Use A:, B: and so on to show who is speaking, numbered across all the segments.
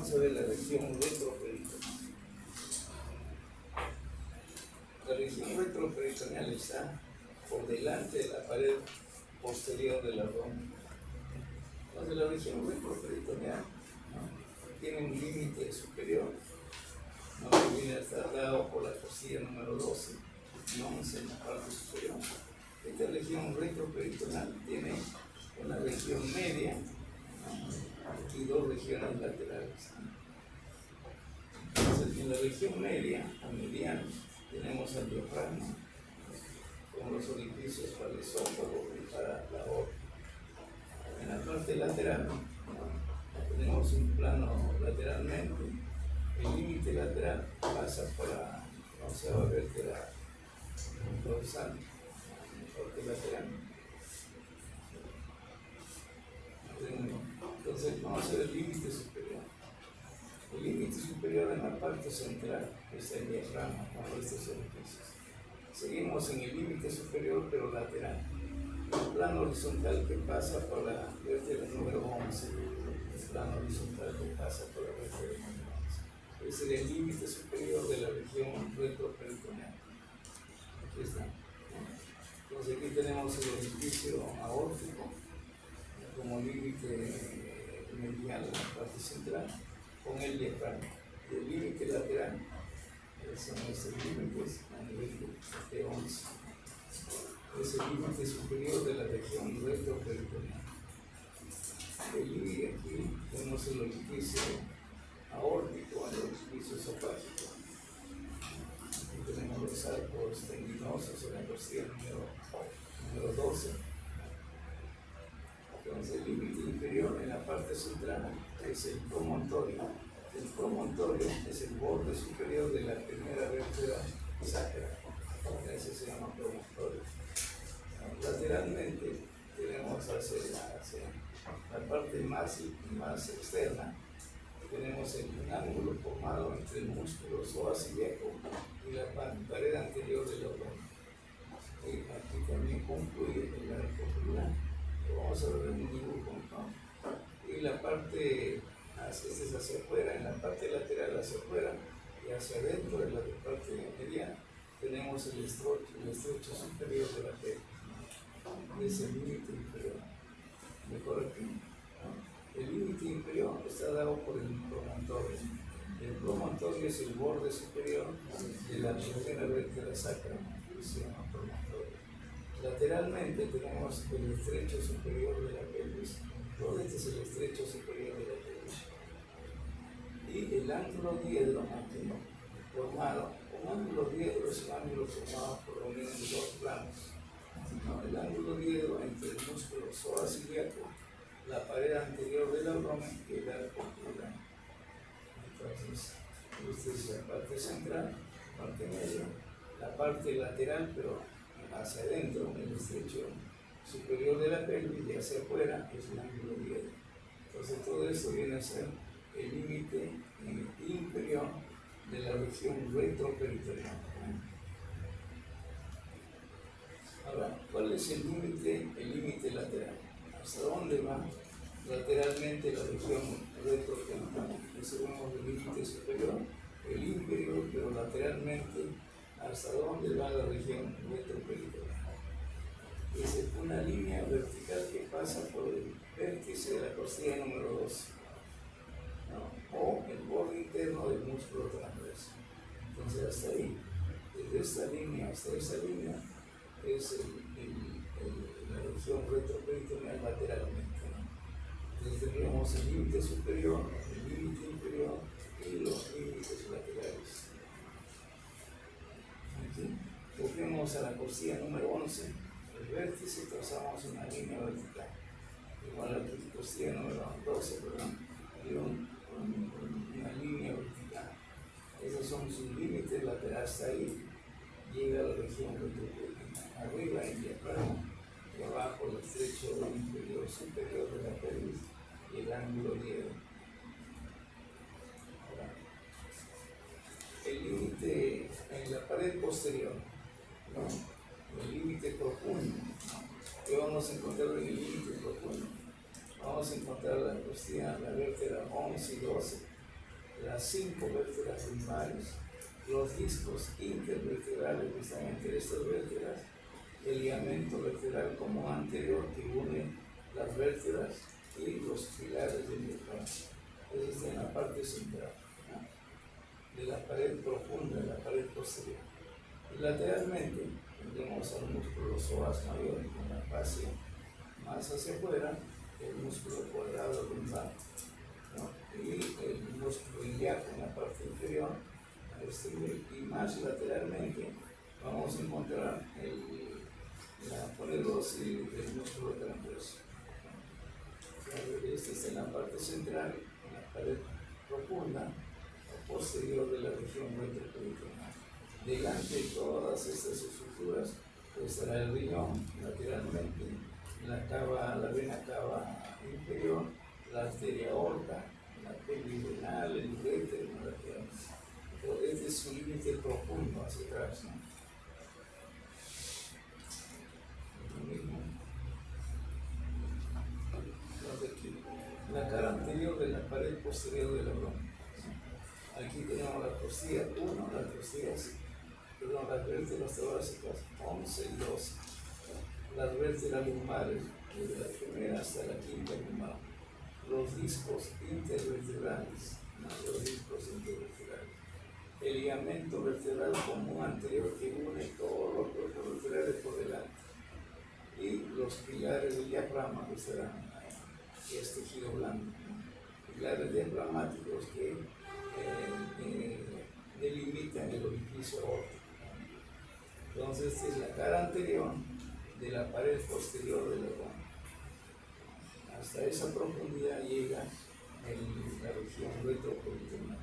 A: Vamos a ver la región retroperitoneal. La región retroperitoneal está por delante de la pared posterior del abdomen. Entonces la región retroperitoneal, ¿no?, tiene un límite superior, ¿no?, que viene hasta dado por la costilla número 12 y 11 en la parte superior. Esta región retroperitoneal tiene una región media, ¿no?, y dos regiones laterales. Entonces, en la región media o mediana tenemos el diafragma con los orificios para el esófago y para la aorta. En la parte lateral, ¿no?, tenemos un plano lateralmente. El límite lateral pasa por la onceava vértebra dorsal, la parte lateral. Entonces vamos a ver el límite superior. El límite superior en la parte central es el diafragma con estos orificios. Seguimos en el límite superior pero lateral. El plano horizontal que pasa por la vértebra número 11. El plano horizontal que pasa por la vértebra número 11. Ese es el límite superior de la región retroperitoneal. Aquí está. Entonces aquí tenemos el orificio aórtico como límite medial en la parte central con el diafragma. Y el límite lateral son estos límites a nivel de 11. Es el límite superior de la región retroperitoneal. Y aquí tenemos el orificio aórtico, el orificio esofágico. Aquí tenemos los arcos tendinosos en la costilla número 12. Entonces el límite inferior en la parte central es el promontorio. El promontorio es el borde superior de la primera vértebra sacra. Ese se llama promontorio. Lateralmente tenemos hacia la parte más externa, tenemos un ángulo formado entre el músculo psoas-ilíaco y la pared anterior del abdomen. Y aquí también concluye el arco ocular. Lo vamos a ver en un dibujo, ¿no? Y la parte hacia afuera, en la parte lateral hacia afuera y hacia adentro de la parte mediana tenemos el estrecho superior de la pelvis. Es el límite inferior. Mejor aquí, ¿no? El límite inferior está dado por el promontorio. El promontorio es el borde superior de la primera vértebra sacra, que se llama promontorio. Lateralmente tenemos el estrecho superior de la pelvis. Todo este es el estrecho superior de la pelvis. Y el ángulo diedro aquí formado. Un ángulo diedro es un ángulo formado por lo menos dos planos. ¿No? El ángulo diedro entre el músculo psoas-ilíaco, la pared anterior del abdomen y el arco ocular. Entonces, esta es la parte central, parte media, la parte lateral, pero hacia adentro, el estrecho superior de la pelvis y hacia afuera es el ángulo diedro. Entonces, todo esto viene a ser el límite inferior de la región retroperitoneal. Ahora, ¿cuál es el límite? El límite lateral. ¿Hasta dónde va lateralmente la región retroperitoneal? Vemos el límite superior, el inferior, pero lateralmente, ¿hasta dónde va la región retroperitoneal? Es una línea vertical que pasa por el vértice de la costilla número 12, ¿no?, o el borde interno del músculo transverso. Entonces, hasta ahí, desde esta línea hasta esa línea, es la región retroperitoneal lateralmente, ¿no? Entonces tenemos el límite superior, el límite inferior y los límites laterales. Aquí cogemos a la costilla número 11, el vértice, y trazamos una línea vertical. Igual a la costilla número 12, perdón, y una línea vertical. Esos son sus límites laterales. Hasta ahí llega a la región retroperitoneal. Arriba el diafragma y abajo el estrecho inferior superior de la pelvis y el ángulo diedro. Ahora, el límite en la pared posterior, ¿no?, el límite profundo. ¿Qué vamos a encontrar en el límite profundo? Vamos a encontrar la costilla, la vértebra 11 y 12 las 5 vértebras lumbares, los discos intervertebrales que están entre estas vértebras, el ligamento vertebral común anterior que une las vértebras y los pilares del diafragma. Eso está en la parte central, ¿no?, de la pared profunda, de la pared posterior. Y lateralmente tendremos al músculo psoas mayor con la fascia más hacia afuera, el músculo cuadrado lumbar, ¿no?, y el músculo ilíaco en la parte inferior, y más lateralmente vamos a encontrar la ponerosis del músculo transverso. Este está en la parte central, en la pared profunda o posterior de la región retroperitoneal. Delante de todas estas estructuras estará el riñón lateralmente, la vena cava inferior, la arteria aorta, la pelvis renal, el uréter, este es su límite profundo hacia atrás, ¿no? Lo mismo. La cara anterior de la pared posterior del abdomen. Aquí tenemos la costilla 1, las vértebras torácicas 11 y 12. Las vértebras lumbares, desde la primera hasta la quinta lumbar. Los discos intervertebrales, el ligamento vertebral común anterior que une todos los cuerpos vertebrales por delante, y los pilares del diafragma que serán este tejido blando, pilares diafragmáticos que delimitan el orificio aórtico. Entonces, esta es la cara anterior de la pared posterior del abdomen. Hasta esa profundidad llega la región retroperitoneal.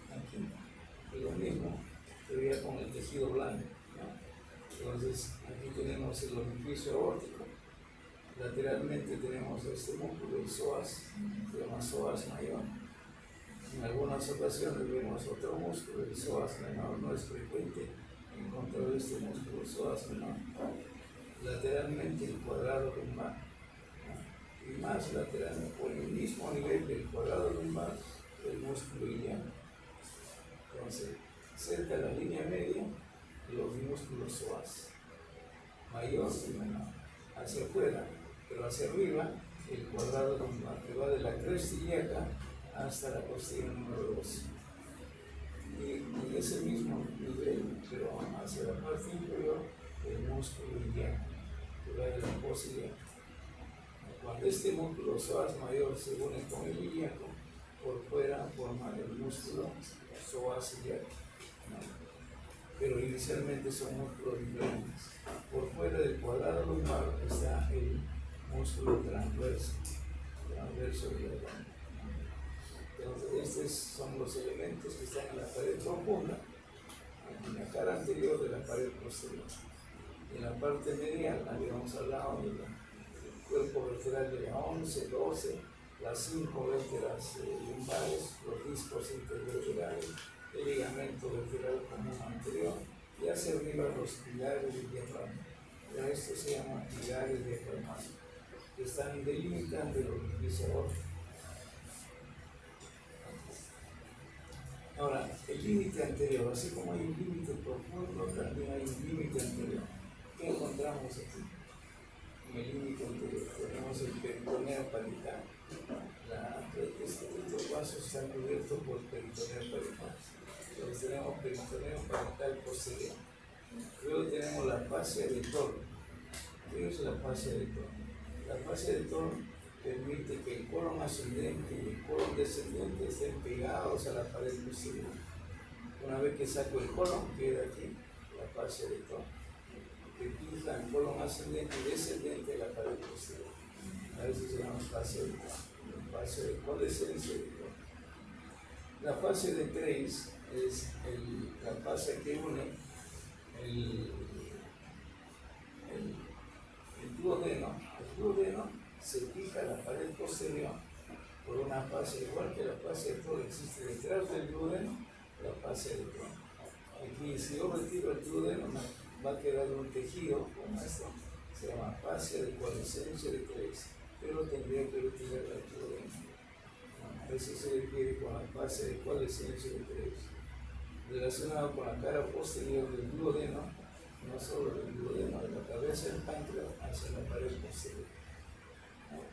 A: Aquí, lo mismo, sería con el tejido blando, ¿no? Entonces, aquí tenemos el orificio aórtico. Lateralmente tenemos este músculo, el psoas, se llama psoas mayor. En algunas ocasiones vemos otro músculo, el psoas menor. No es frecuente encontrar este músculo, psoas menor. Lateralmente el cuadrado lumbar, ¿no?, y más lateralmente, por el mismo nivel del cuadrado lumbar, el músculo ilíaco. Entonces, cerca de la línea media, los músculos psoas, mayor y menor. Hacia afuera, pero hacia arriba, el cuadrado lumbar, que va de la cresta ilíaca hasta la costilla número 12. Y en ese mismo nivel, pero hacia la parte inferior, el músculo ilíaco, que va de la fosa ilíaca. Cuando este músculo psoas mayor se une con el ilíaco, por fuera forma el músculo psoas ilíaco, ¿no? Pero inicialmente son músculos diferentes. Por fuera del cuadrado lumbar está el músculo transverso del abdomen. Entonces, estos son los elementos que están en la pared profunda, en la cara anterior de la pared posterior. En la parte medial habíamos hablado del cuerpo vertebral de la 11, 12, las 5 vértebras lumbares, los discos intervertebrales, el ligamento vertebral común anterior, y hacia arriba los pilares del diafragma. Ya esto se llama pilares diafragmáticos, que están delimitando el orificio aórtico. Ahora, el límite anterior, así como hay un límite profundo, también hay un límite anterior. ¿Qué encontramos aquí? En el límite anterior tenemos el peritoneo parital. Estos vasos están cubiertos por peritoneo parital. Entonces tenemos peritoneo parital posterior. Luego tenemos la fascia de Thor. ¿Qué es la fascia de Thor? La fascia de Thor permite que el colon ascendente y el colon descendente estén pegados a la pared posterior. Una vez que saco el colon, queda aquí la fascia de Thor, que fija el colon ascendente y descendente a la pared posterior. A eso se llama fascia de Thor, fascia de condescendencia de Thor. La fascia de Treis es la fascia que une el duodeno. El duodeno se fija en la pared posterior por una fascia, igual que la fascia de Thor existe detrás del duodeno, la fascia de Thor. Aquí, si yo retiro el duodeno, va a quedar un tejido como esto, se llama fascia de coalescencia de Treis, pero tendría que retirar el duodeno. Eso se refiere con la fase adecuada del silencio de Treves. Relacionado con la cara posterior del duodeno, no solo del duodeno, de la cabeza del páncreas hacia la pared posterior.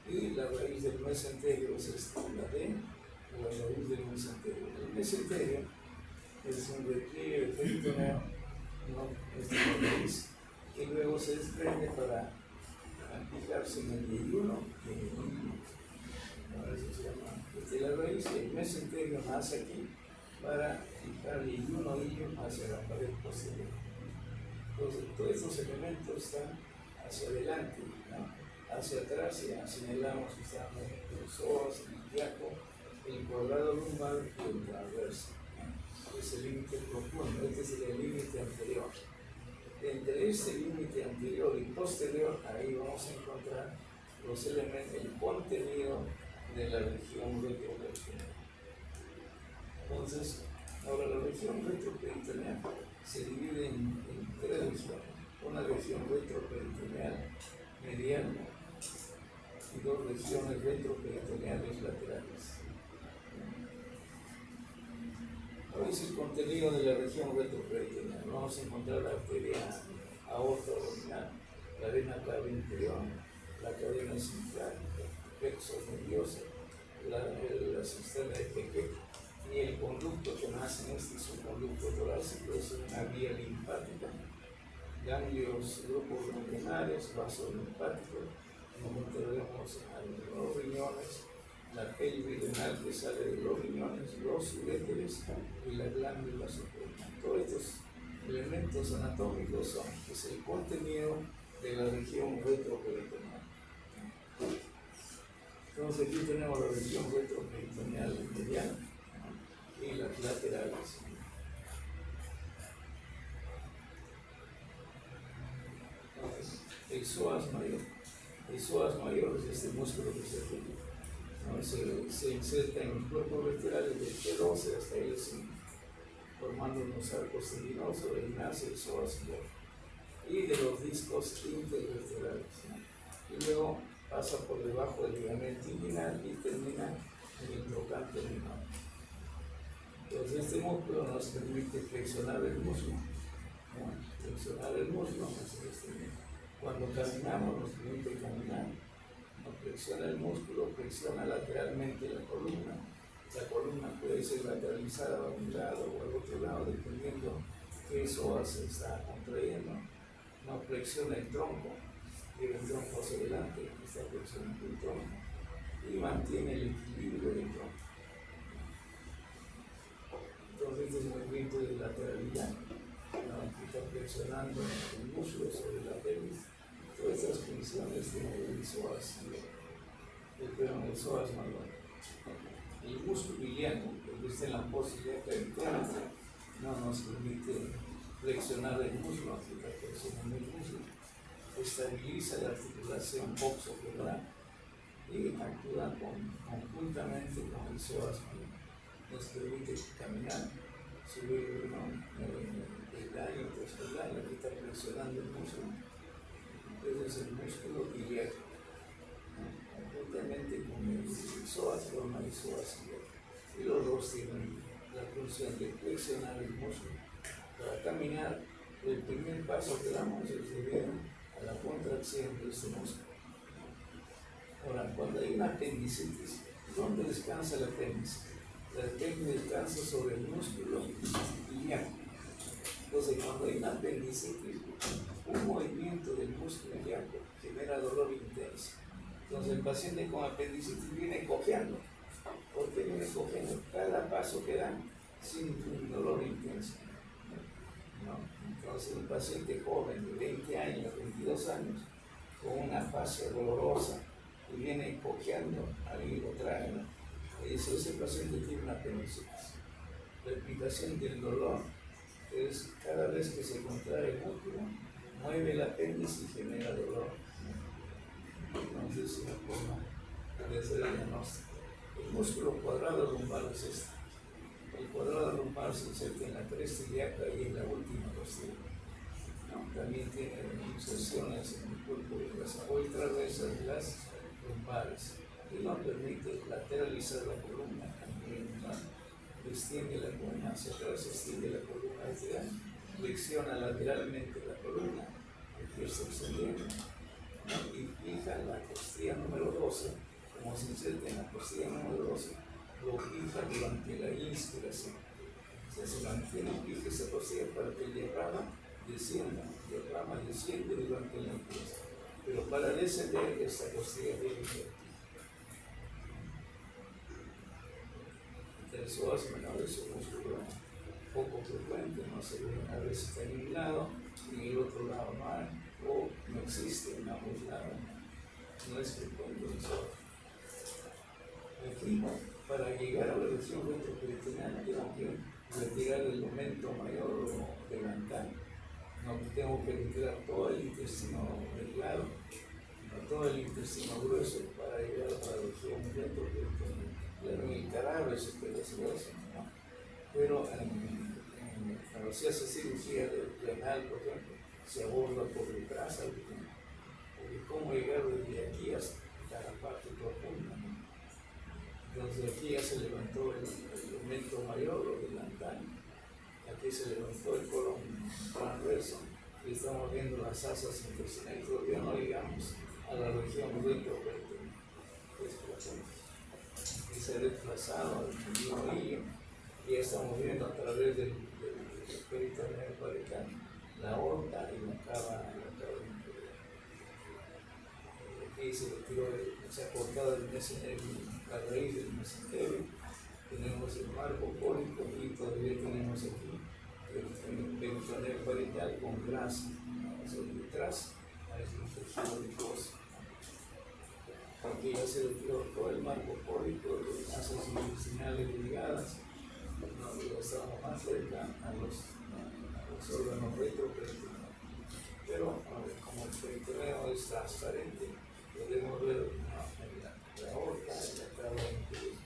A: Y la raíz del mesenterio es la D, la raíz del mesenterio. El mesenterio es un repliegue peritoneo, ¿no? Es la raíz que luego se desprende para fijarse en el yeyuno y en el niño. Eso se llama la raíz, y el mesenterio nace aquí para fijar el yeyuno hacia la pared posterior. Entonces, todos estos elementos están hacia adelante, ¿no? Hacia atrás ya señalamos que están el psoas, el ilíaco, el cuadrado lumbar y el transverso. Es el límite profundo, este es el límite anterior. Entre este límite anterior y posterior, ahí vamos a encontrar los elementos, el contenido de la región retroperitoneal. Entonces, ahora la región retroperitoneal se divide en tres regiones. Una región retroperitoneal mediana y dos regiones retroperitoneales laterales. Ahora es el contenido de la región retroperitoneal. Vamos a encontrar la arteria aorta abdominal, la vena cava inferior, la cadena central, el plexo nervioso, la sistema de Peque y el conducto que nace en este es un conducto torácico, es una vía linfática, ganglios, grupos ganglionarios, vasos linfáticos, tenemos a los riñones, la pelvis renal que sale de los riñones, los uréteres y la glándula suprema. Todos estos elementos anatómicos son pues, el contenido de la región retroperitoneal. Entonces aquí tenemos la región retroperitoneal mediana y las laterales. Entonces, el psoas mayor. El psoas mayor es este músculo que se tiene, ¿no? Se inserta en los cuerpos vertebrales del T12 hasta el 5, formando unos arcos tendinosos, ahí nace el psoas mayor, y de los discos intervertebrales, ¿no? Y luego pasa por debajo del ligamento inguinal y termina en el trocánter renal. Entonces este músculo nos permite flexionar el músculo, ¿no? Flexionar el músculo cuando caminamos nos permite caminar, nos flexiona el músculo, flexiona lateralmente la columna puede ser lateralizada a un lado o al otro lado dependiendo qué psoas se está contrayendo, nos flexiona el tronco, lleva el tronco hacia adelante, está flexionando el tronco y mantiene el equilibrio del tronco. Entonces este es el movimiento de lateralidad, ¿no? Que está flexionando el músculo sobre la pelvis. Todas estas funciones tienen el psoas, el psoas mayor. El músculo ilíaco, que está en la posibilidad interna, no nos permite flexionar el músculo, aquí está flexionando el músculo, estabiliza la articulación coxofemoral y actúa conjuntamente con el psoas mayor. Nos permite caminar, subir el daño, aquí está flexionando el músculo. Ese es el músculo ilíaco, conjuntamente con el psoas forma el psoas ilíaco. Y los dos tienen la función de flexionar el músculo. Para caminar, el primer paso que damos es debido a la contracción de este músculo. Ahora, cuando hay una apendicitis, ¿dónde descansa el apéndice? El apéndice descansa sobre el músculo ilíaco. Entonces, cuando hay una apendicitis, un movimiento del músculo ilíaco genera dolor intenso. Entonces, el paciente con apendicitis viene cojeando. ¿Por qué viene cojeando? Cada paso que da siente un dolor intenso, ¿no? Entonces, un paciente joven de 20 años, 22 años, con una fascia dolorosa y viene cojeando, alguien lo trae, ¿no? Ese paciente tiene una apendicitis. La explicación del dolor es cada vez que se contrae el músculo, mueve el apéndice y genera dolor. Entonces es una forma de hacer el diagnóstico. El músculo cuadrado lumbar es este. El cuadrado lumbar se inserta en la cresta ilíaca y en la última costilla. También tiene inserciones en el cuerpo de las apoyo transversas de las lumbares. y nos permite lateralizar la columna, extiende la columna hacia atrás, extiende la columna hacia atrás, flexiona lateralmente la columna, empieza extendiendo, ¿no? Y fija la costilla número 12, como se inserte en la costilla número 12, lo fija durante la inspiración. O sea, se mantiene fija esa costilla para que el diafragma descienda, desciende durante la inspiración. Pero para descender, esta costilla debe invertir. El psoas menor es un músculo poco frecuente, no se ve, a veces está en un lado y en el otro lado no hay, o no existe en ambos lados, no es frecuente el psoas. Aquí, para llegar a la región retroperitoneal, tengo que retirar el momento mayor o delantal. No tengo que retirar todo el intestino delgado, no todo el intestino grueso para llegar a la región retroperitoneal. Claro, en el cadáver se puede hacer eso, ¿no? Pero cuando se hace cirugía renal, por ejemplo, se aborda por detrás al riñón. Porque cómo llegar desde aquí hasta la parte profunda, ¿no? Entonces aquí ya se levantó el aumento mayor o delantal, aquí se levantó el colon transverso y estamos viendo las asas intestinales, todavía no llegamos a la región retroperitoneal. Y se ha desplazado al mismo hilo y ya estamos viendo a través del peritoneo parietal la aorta y la cava inferior. Aquí se retiró, se ha cortado la raíz del mesenterio, tenemos el marco cólico y todavía tenemos aquí el peritoneo parietal con grasa, detrás hay un tejido adiposo. Aquí ya se retiró todo el marco cólico, las asas intestinales ligadas, ¿no? Y estamos más cerca a los órganos retroperitoneales. Pero como el peritoneo es transparente, podemos ver la aorta y la cava inferior.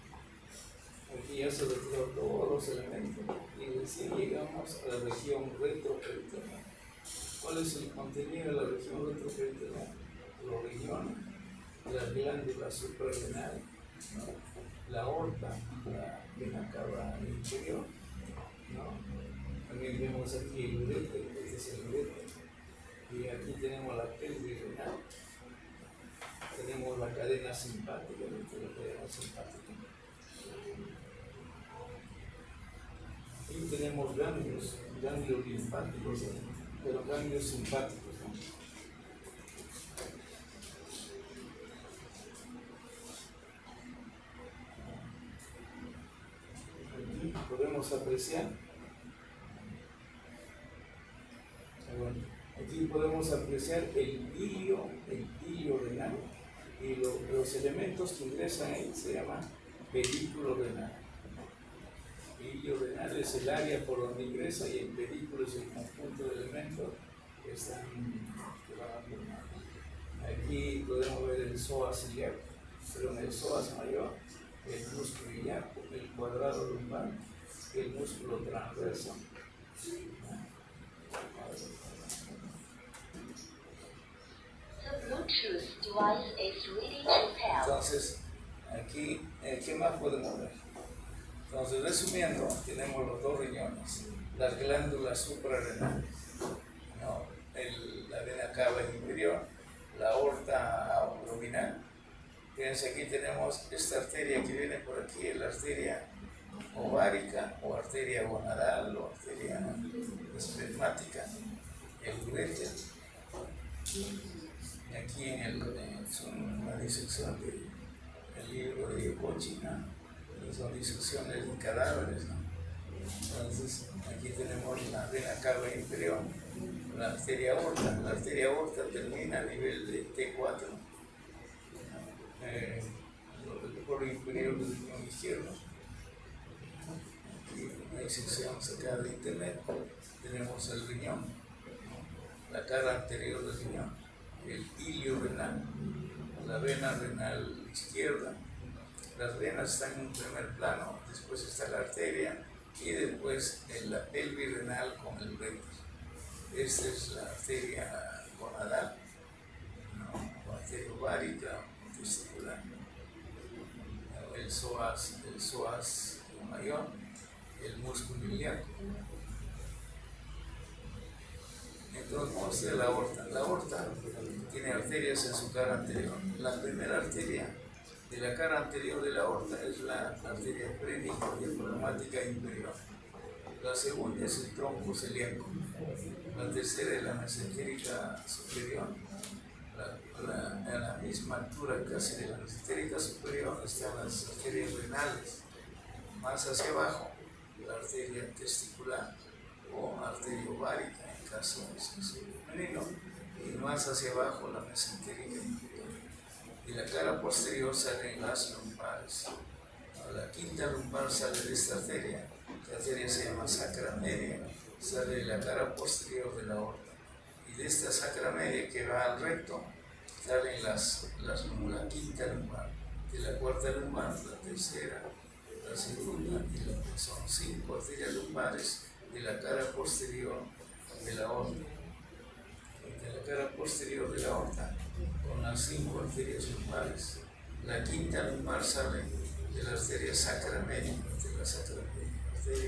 A: Aquí ya se retiró todos los elementos y recién llegamos a la región retroperitoneal. ¿Cuál es el contenido de la región retroperitoneal? Los riñones, las glándulas suprarrenales, ¿no? La aorta, la vena cava inferior, ¿no? También vemos aquí el uréter, este es el uréter, y aquí tenemos la pelvis renal, tenemos la cadena simpática, y tenemos ganglios linfáticos, pero ganglios simpáticos, ¿no? Podemos apreciar, bueno, aquí podemos apreciar el hilio renal y los elementos que ingresan ahí se llaman pedículo renal. El hilio renal es el área por donde ingresa y el pedículo es el conjunto de elementos que van a formar. Aquí podemos ver el psoas ilíaco, pero en el psoas mayor el músculo ilíaco, el cuadrado lumbar, el músculo transverso. Entonces, aquí, ¿qué más podemos ver? Entonces, resumiendo, tenemos los dos riñones, las glándulas suprarrenales, ¿no? La vena cava inferior, la aorta abdominal. Fíjense, aquí tenemos esta arteria que viene por aquí, la arteria ovárica o arteria gonadal o arteria espermática, el uréter. Y aquí es una disección del libro de Yokochi, ¿no? Son disecciones de cadáveres, ¿no? Entonces aquí tenemos la vena cava inferior, la arteria aorta termina a nivel de T4, el polo inferior del riñón izquierdo. Aquí una disección sacada de internet, tenemos el riñón, la cara anterior del riñón, el hilio renal, la vena renal izquierda. Las venas están en un primer plano, después está la arteria y después la pelvis renal con el uréter. Esta es la arteria gonadal, ¿no? O arteria ovárica o testicular. el psoas mayor, el músculo ilíaco. Entonces vamos a hacer la aorta. La aorta tiene arterias en su cara anterior. La primera arteria de la cara anterior de la aorta es la arteria diafragmática inferior. La segunda es el tronco celíaco. La tercera es la mesentérica superior. A la misma altura casi de la mesentérica superior están las arterias renales. Más hacia abajo, la arteria testicular o arteria ovárica en caso de sexo femenino, y más hacia abajo la mesentérica inferior. Y la cara posterior salen las lumpares. La quinta lumpar sale de esta arteria. La arteria se llama sacra media, sale de la cara posterior de la aorta. Y de esta sacra media que va al recto salen la quinta lumbar. De la cuarta lumbar, la tercera, la segunda, y son 5 arterias lumbares de la cara posterior de la aorta. De la cara posterior de la aorta, con las 5 arterias lumbares. La quinta lumbar sale de la arteria sacra media, arteria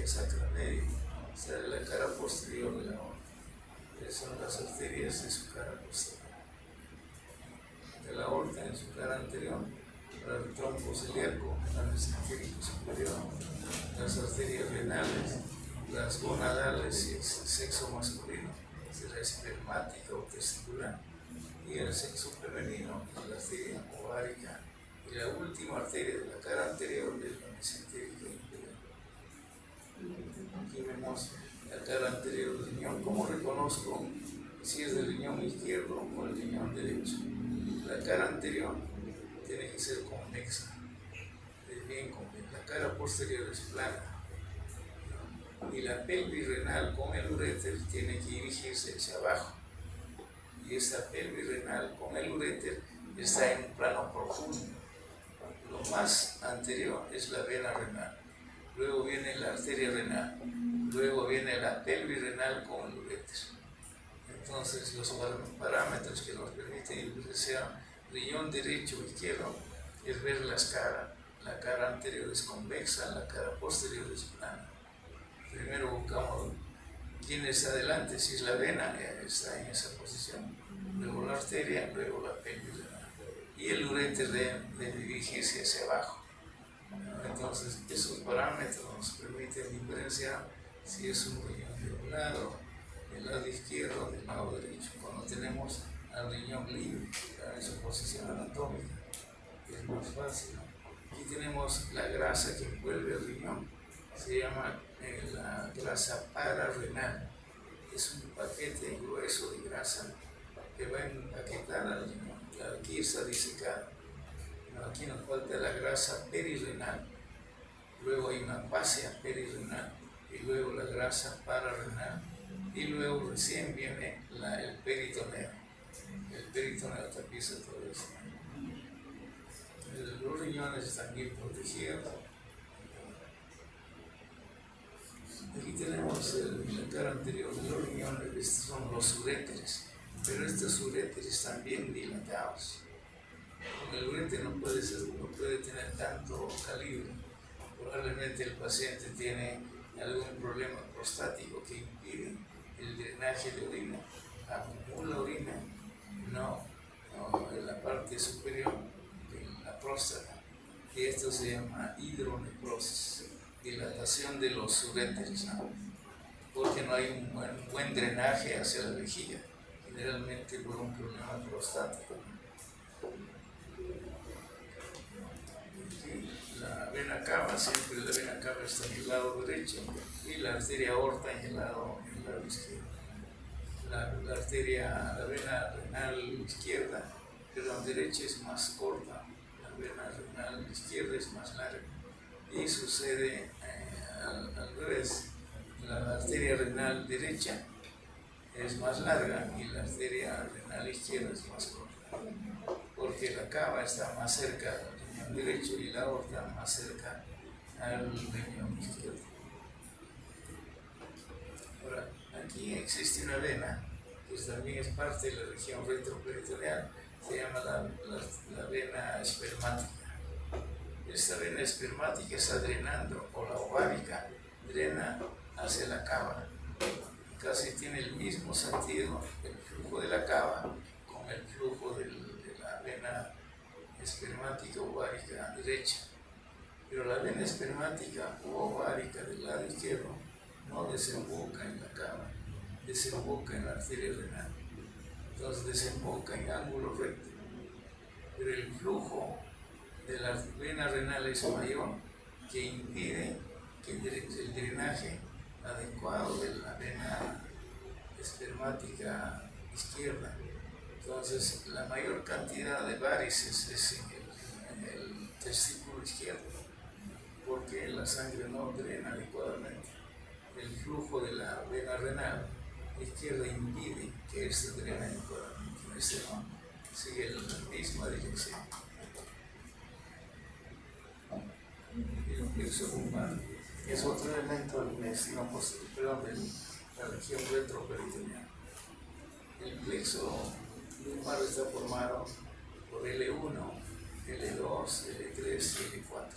A: sacra media, sale la cara posterior de la aorta. Esas son las arterias de su cara posterior. De la aorta en su cara anterior, para el tronco celíaco, la mesentérico superior, las arterias renales, las gonadales y el sexo masculino, la espermática o testicular, y el sexo femenino, la arteria ovárica, y la última arteria de la cara anterior es la mesentérica inferior. Aquí vemos la cara anterior del riñón. ¿Cómo reconozco si es del riñón izquierdo o el riñón derecho? La cara anterior tiene que ser convexa, bien convexa. La cara posterior es plana. Y la pelvis renal con el uréter tiene que dirigirse hacia abajo. Y esta pelvis renal con el uréter está en un plano profundo. Lo más anterior es la vena renal. Luego viene la arteria renal. Luego viene la pelvis renal con el uréter. Entonces los parámetros que nos permiten diferenciar riñón derecho o izquierdo es ver las caras. La cara anterior es convexa, la cara posterior es plana. Primero buscamos quién está adelante, si es la vena, está en esa posición. Luego la arteria, luego la pelvis renal. Y el uréter debe dirigirse hacia abajo. Entonces esos parámetros nos permiten diferenciar si es un riñón de un lado, del lado izquierdo, del lado derecho. Cuando tenemos al riñón libre en su posición anatómica, es más fácil. Aquí tenemos la grasa que envuelve el riñón, se llama la grasa pararrenal. Es un paquete grueso de grasa que va a empaquetar al riñón. Aquí está disecada. Aquí nos falta la grasa perirrenal. Luego hay una fascia perirrenal y luego la grasa pararrenal. Y luego recién viene el peritoneo. El peritoneo tapiza todo esto. Los riñones están bien protegidos. Aquí tenemos la cara anterior de los riñones. Estos son los uréteres, pero estos uréteres están bien dilatados. El uréter no puede tener tanto calibre. Probablemente el paciente tiene algún problema prostático que impide el drenaje de orina. Acumula orina, no en la parte superior de la próstata. Y esto se llama hidroneprosis, dilatación de los uréteres, ¿no? Porque no hay un buen drenaje hacia la vejiga, generalmente por un problema prostático. La vena cava, siempre la vena cava está en el lado derecho y la arteria aorta en el lado izquierdo. La vena renal izquierda, perdón, derecha es más corta, la vena renal izquierda es más larga. Y sucede al revés, la arteria renal derecha es más larga y la arteria renal izquierda es más corta, porque la cava está más cerca del riñón derecho y la aorta más cerca al riñón izquierdo. Ahora, aquí existe una vena que también es parte de la región retroperitoneal, se llama la vena espermática. esta vena espermática está drenando, o la ovárica drena hacia la cava. Casi tiene el mismo sentido el flujo de la cava con el flujo de la vena espermática ovárica derecha. Pero la vena espermática u ovárica del lado izquierdo no desemboca en la cava, desemboca en la arteria renal. Entonces desemboca en ángulo recto. Pero el flujo de la vena renal es mayor, que impide que el drenaje adecuado de la vena espermática izquierda. Entonces, la mayor cantidad de varices es en el testículo izquierdo, porque la sangre no drena adecuadamente. El flujo de la vena renal izquierda impide que éste drene adecuadamente. Este no sigue la misma dirección. El plexo lumbar es otro elemento del intestino posterior, de la región retroperitoneal. El plexo lumbar está formado por L1, L2, L3 y L4.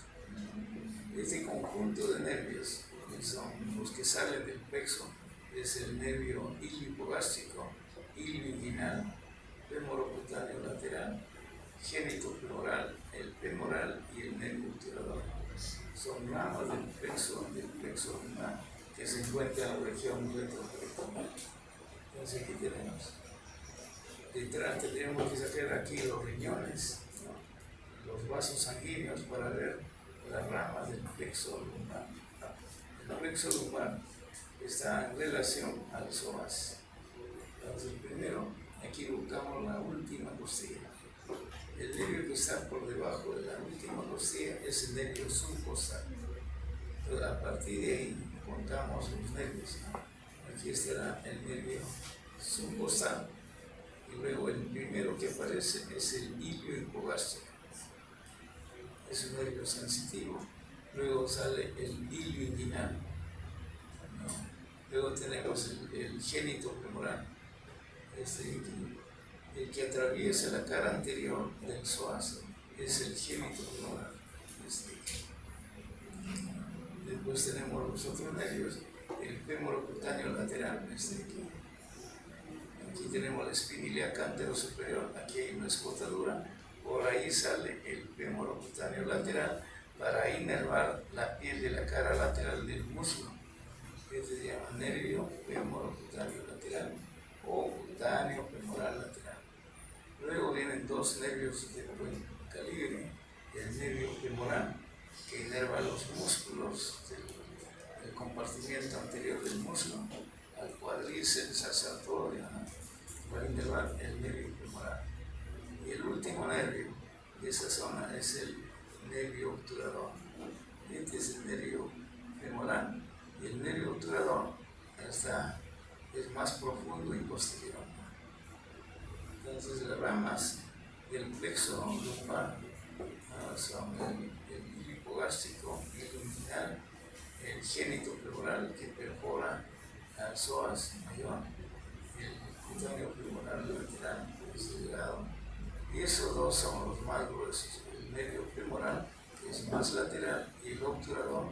A: Este conjunto de nervios, que son los que salen del plexo, es el nervio iliohipogástrico, ilioinguinal, femorocutáneo lateral, genitofemoral, el femoral y el nervio obturador. Son ramas del plexo lumbar que se encuentra en la región retroperitoneal. Entonces aquí tenemos, detrás tendríamos que sacar aquí los riñones, ¿no?, los vasos sanguíneos, para ver las ramas del plexo lumbar. El plexo lumbar está en relación al psoas. Entonces primero aquí buscamos la última costilla. El nervio que está por debajo de la última costilla es el nervio subcostal. Entonces, a partir de ahí contamos los nervios, ¿no? Aquí estará el nervio subcostal, y luego el primero que aparece es el ilio hipogástrico. Es un nervio sensitivo. Luego sale el ilio inguinal, ¿no? Luego tenemos el génito femoral, el que atraviesa la cara anterior del psoas es el génito femoral. Después tenemos los otros nervios, el femorocutáneo lateral, aquí tenemos la espina cántero superior, aquí hay una escotadura, por ahí sale el femorocutáneo lateral para inervar la piel de la cara lateral del muslo, que se llama nervio femorocutáneo lateral o cutáneo femoral lateral. Luego vienen dos nervios de buen calibre, el nervio femoral, que inerva los músculos del compartimiento anterior del muslo, al cuádriceps, al sartorio, ¿no?, para inervar el nervio femoral. Y el último nervio de esa zona es el nervio obturador. Este es el nervio femoral, y el nervio obturador es más profundo y posterior. Entonces las ramas del plexo lumbar son el ilio hipogástrico, el inguinal, el génito femoral que perfora al psoas mayor, el cutáneo femoral lateral, es delgado, y esos dos son los más gruesos, el nervio femoral, que es más lateral, y el obturador,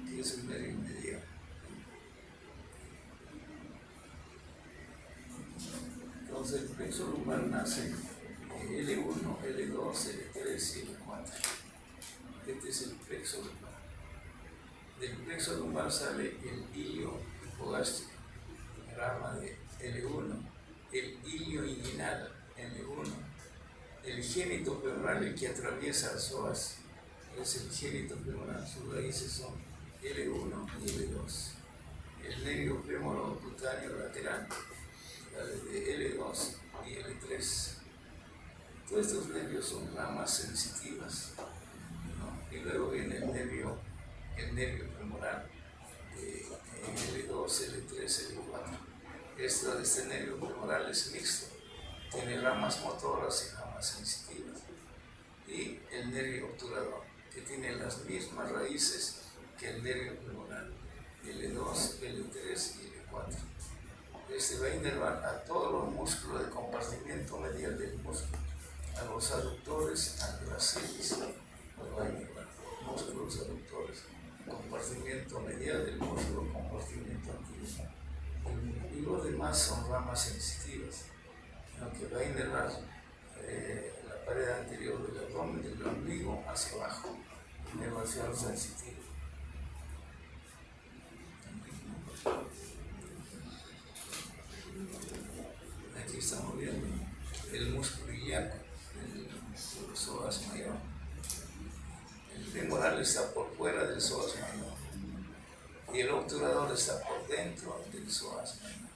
A: que es el nervio medial. Entonces el plexo lumbar nace L1, L2, L3 y L4. Este es el plexo lumbar. Del plexo lumbar sale el ilio hipogástrico, rama de L1, el ilio inguinal, L1, el génito femoral, el que atraviesa el psoas, es el génito femoral, sus raíces son L1 y L2. El nervio femorocutáneo lateral, de L2 y L3. Todos estos nervios son ramas sensitivas, ¿no? Y luego viene el nervio femoral de L2, L3, L4. Este nervio femoral es mixto, tiene ramas motoras y ramas sensitivas. Y el nervio obturador, que tiene las mismas raíces que el nervio femoral, L2, L3 y L4. Este va a inervar a todos los músculos del compartimiento medial del músculo, a los aductores, a las cervices, los va a inervar. músculos aductores, compartimiento medial del músculo, compartimiento anterior. Y los demás son ramas sensitivas, que va a inervar la pared anterior del abdomen, del ombligo hacia abajo, inervación sensitiva. Aquí estamos viendo el músculo ilíaco, el psoas mayor. El femoral está por fuera del psoas mayor y el obturador está por dentro del psoas mayor.